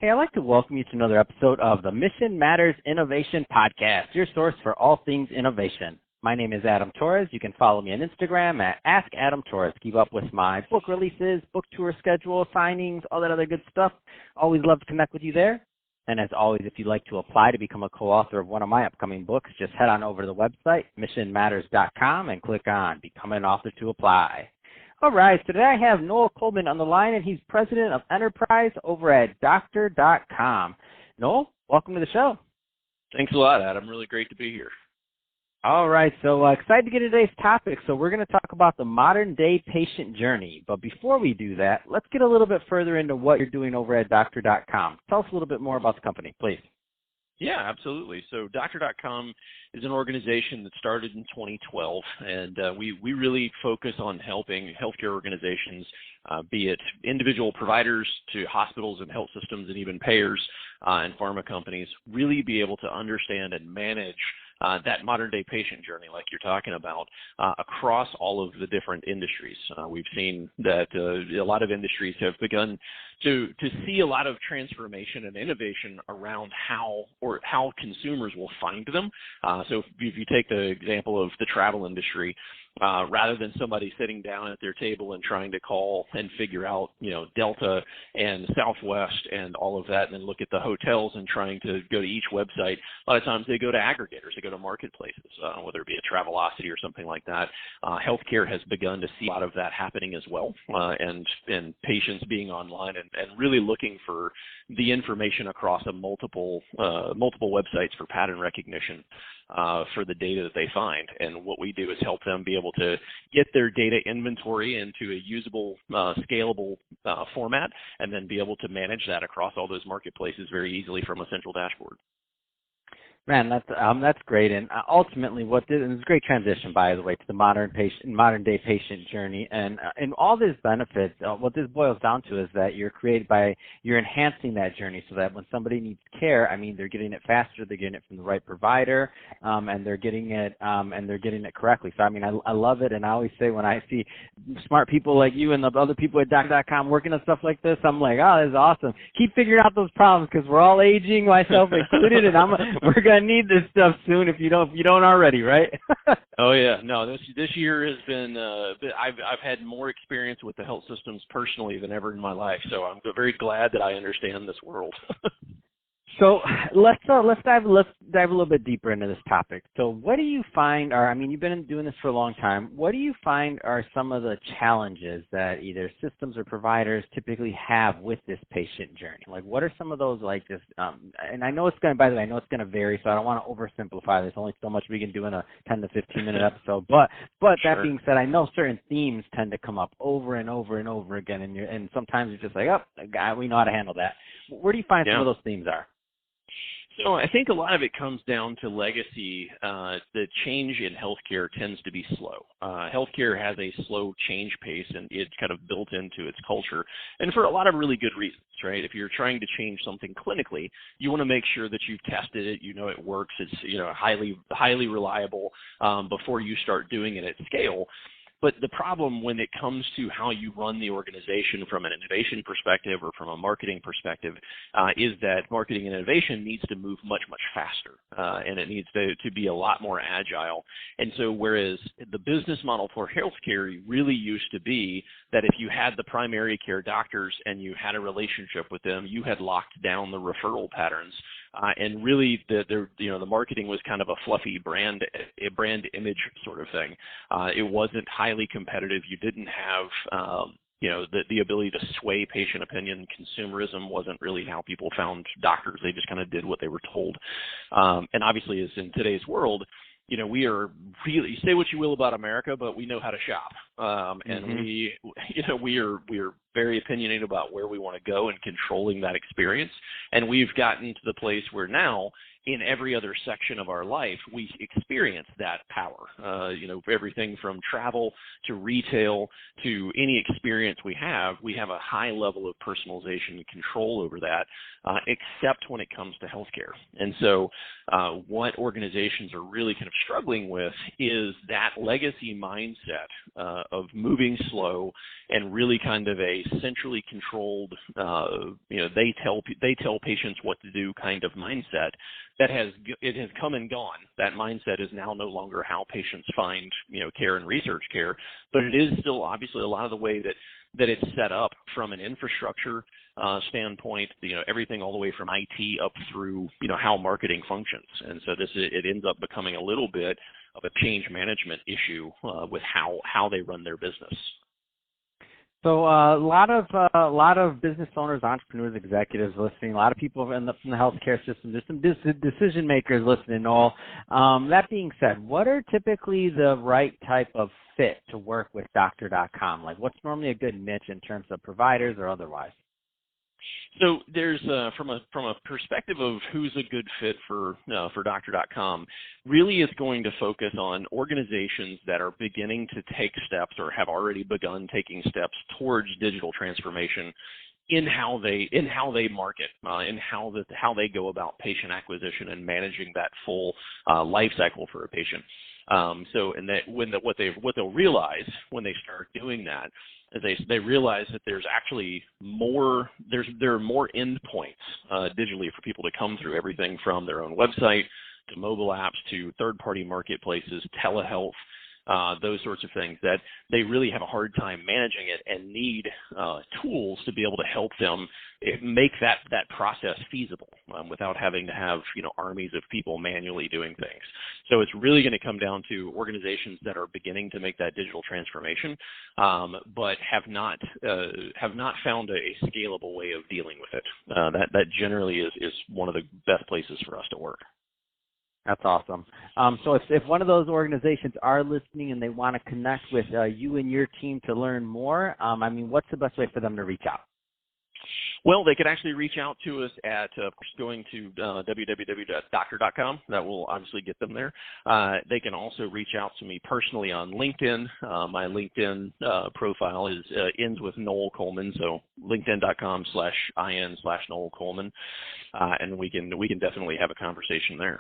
Hey, I'd like to welcome you to another episode of the Mission Matters Innovation Podcast, your source for all things innovation. My name is Adam Torres. You can follow me on Instagram at AskAdamTorres. Keep up with my book releases, book tour schedule, signings, all that other good stuff. Always love to connect with you there. And as always, if you'd like to apply to become a co-author of one of my upcoming books, just head on over to the website, missionmatters.com, and click on Become an Author to apply. All right, so today I have Noel Coleman on the line, and he's president of enterprise over at doctor.com. Noel, welcome to the show. Thanks a lot, Adam. Really great to be here. All right, so excited to get to today's topic. So we're going to talk about the modern-day patient journey. But before we do that, let's get a little bit further into what you're doing over at doctor.com. Tell us a little bit more about the company, please. Yeah, absolutely. So Doctor.com is an organization that started in 2012, and we really focus on helping healthcare organizations, be it individual providers to hospitals and health systems and even payers and pharma companies, really be able to understand and manage that modern-day patient journey, like you're talking about, across all of the different industries. We've seen that a lot of industries have begun to see a lot of transformation and innovation around how consumers will find them. So if you take the example of the travel industry, rather than somebody sitting down at their table and trying to call and figure out, Delta and Southwest and all of that, and then look at the hotels and trying to go to each website, a lot of times they go to aggregators, they go to marketplaces, whether it be a Travelocity or something like that. Healthcare has begun to see a lot of that happening as well, and patients being online and really looking for the information across multiple websites for pattern recognition for the data that they find. And what we do is help them be able to get their data inventory into a usable, scalable format, and then be able to manage that across all those marketplaces very easily from a central dashboard. Man, that's great, and ultimately, and it's a great transition, by the way, to the modern day patient journey, and all this benefits. What this boils down to is that you're enhancing that journey, so that when somebody needs care, they're getting it faster, they're getting it from the right provider, and they're getting it correctly. So I love it, and I always say when I see smart people like you and the other people at Doc.com working on stuff like this, I'm like, oh, this is awesome. Keep figuring out those problems because we're all aging, myself included, and we're gonna need this stuff soon if you don't already, right? Oh yeah, no. This year has been. I've had more experience with the health systems personally than ever in my life, so I'm very glad that I understand this world. So let's dive a little bit deeper into this topic. So what do you find you've been doing this for a long time. What do you find are some of the challenges that either systems or providers typically have with this patient journey? Like, what are some of those like this? And I know it's going to vary, so I don't want to oversimplify. There's only so much we can do in a 10 to 15 minute episode. But Sure. That being said, I know certain themes tend to come up over and over and over again, and sometimes it's just like, we know how to handle that. Where do you find some of those themes are? So I think a lot of it comes down to legacy. The change in healthcare tends to be slow. Healthcare has a slow change pace, and it's kind of built into its culture, and for a lot of really good reasons, right? If you're trying to change something clinically, you want to make sure that you've tested it, it works, it's highly reliable before you start doing it at scale. But the problem when it comes to how you run the organization from an innovation perspective or from a marketing perspective is that marketing and innovation needs to move much, much faster, and it needs to be a lot more agile. And so whereas the business model for healthcare really used to be that if you had the primary care doctors and you had a relationship with them, you had locked down the referral patterns. And really, the marketing was kind of a fluffy brand image sort of thing. It wasn't highly competitive. You didn't have the ability to sway patient opinion. Consumerism wasn't really how people found doctors. They just kind of did what they were told. And obviously, as in today's world, we are really, say what you will about America, but we know how to shop. And we are very opinionated about where we want to go and controlling that experience. And we've gotten to the place where now in every other section of our life, we experience that power. Everything from travel to retail to any experience we have a high level of personalization and control over that, except when it comes to healthcare. And so what organizations are really kind of struggling with is that legacy mindset of moving slow and really kind of a centrally controlled, they tell patients what to do kind of mindset it has come and gone. That mindset is now no longer how patients find, care and research care, but it is still obviously a lot of the way that it's set up from an infrastructure standpoint, everything all the way from IT up through, how marketing functions. And so it ends up becoming a little bit of a change management issue with how they run their business. So a lot of business owners, entrepreneurs, executives listening. A lot of people in the healthcare system. There's some decision makers listening. All that being said, what are typically the right type of fit to work with Doctor.com? Like, what's normally a good niche in terms of providers or otherwise? So there's from a perspective of who's a good fit for Doctor.com, really is going to focus on organizations that are beginning to take steps or have already begun taking steps towards digital transformation in how they market, in how they go about patient acquisition and managing that full life cycle for a patient. What they'll realize when they start doing that is they realize that there's actually there are more endpoints digitally for people to come through, everything from their own website to mobile apps to third-party marketplaces, telehealth, those sorts of things, that they really have a hard time managing it and need tools to be able to help them make that process feasible without having to have armies of people manually doing things. So it's really going to come down to organizations that are beginning to make that digital transformation, but have not found a scalable way of dealing with it. That generally is one of the best places for us to work. That's awesome. So if one of those organizations are listening and they want to connect with you and your team to learn more, what's the best way for them to reach out? Well, they could actually reach out to us at going to www.doctor.com. That will obviously get them there. They can also reach out to me personally on LinkedIn. My LinkedIn profile ends with Noel Coleman, so linkedin.com/in/Noel Coleman, and we can definitely have a conversation there.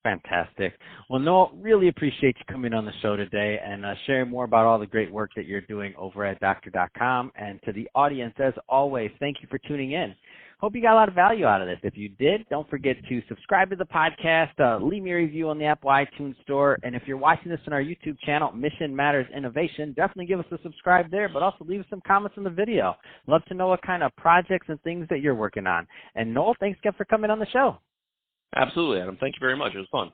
Fantastic. Well, Noel, really appreciate you coming on the show today and sharing more about all the great work that you're doing over at Doctor.com. And to the audience, as always, thank you for tuning in. Hope you got a lot of value out of this. If you did, don't forget to subscribe to the podcast, leave me a review on the Apple iTunes Store, and if you're watching this on our YouTube channel, Mission Matters Innovation, definitely give us a subscribe there, but also leave us some comments in the video. Love to know what kind of projects and things that you're working on. And Noel, thanks again for coming on the show. Absolutely, Adam. Thank you very much. It was fun.